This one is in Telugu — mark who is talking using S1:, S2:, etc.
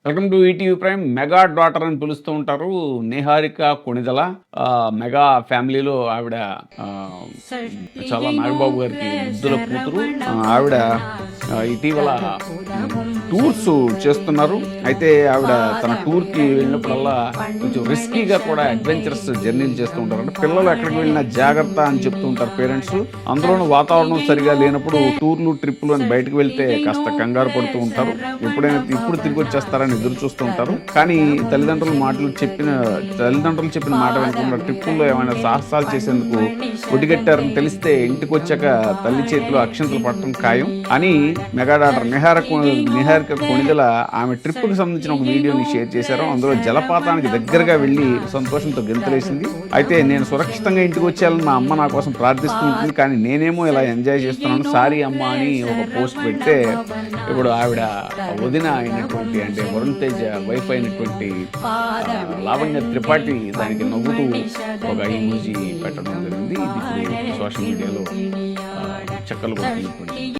S1: Welcome to ETV prime. Mega daughter అని పిలుస్తూ ఉంటారు నిహారిక కొణిదల. మెగా ఫ్యామిలీలో ఆవిడ చాలా నాగబాబు గారికి ముద్దుల కూతురు. ఆవిడ ఇటీవల టూర్స్ చేస్తున్నారు. అయితే ఆవిడ తన టూర్కి వెళ్ళినప్పుడల్లా కొంచెం రిస్కీగా కూడా అడ్వెంచరస్ జర్నీలు చేస్తూ ఉంటారు. అంటే పిల్లలు ఎక్కడికి వెళ్ళినా జాగ్రత్త అని చెప్తూ ఉంటారు పేరెంట్స్. అందులోనూ వాతావరణం సరిగా లేనప్పుడు టూర్లు ట్రిప్పులు అని బయటకు వెళ్తే కాస్త కంగారు పడుతూ ఉంటారు. ఇప్పుడు తిరిగి వచ్చేస్తారని ఎదురు చూస్తూ ఉంటారు. కానీ తల్లిదండ్రులు చెప్పిన మాట వినకుండా ట్రిప్పుల్లో ఏమైనా సాహసాలు చేసేందుకు ఒడిగట్టారని తెలిస్తే ఇంటికి వచ్చాక తల్లి చేతిలో అక్షంతలు పట్టడం ఖాయం అని మెగా డాటర్ నిహారిక కొణిదల ఆమె ట్రిప్కి సంబంధించిన ఒక వీడియోని షేర్ చేశారు. అందులో జలపాతానికి దగ్గరగా వెళ్ళి సంతోషంతో గెంతులేసింది. అయితే నేను సురక్షితంగా ఇంటికి వచ్చేయాలని మా అమ్మ నా కోసం ప్రార్థిస్తూ ఉంటుంది, కానీ నేనేమో ఇలా ఎంజాయ్ చేస్తున్నాను, సారీ అమ్మ అని ఒక పోస్ట్ పెడితే ఇప్పుడు ఆవిడ వదిన అయినటువంటి అంటే వరుణ్ తేజ వైఫ్ అయినటువంటి లావణ్య త్రిపాఠి దానికి నవ్వుతూ ఒక ఇమోజీ పెట్టడం జరిగింది. ఇది ఇప్పుడు సోషల్ మీడియాలో చక్కలు కొడుతున్నటువంటి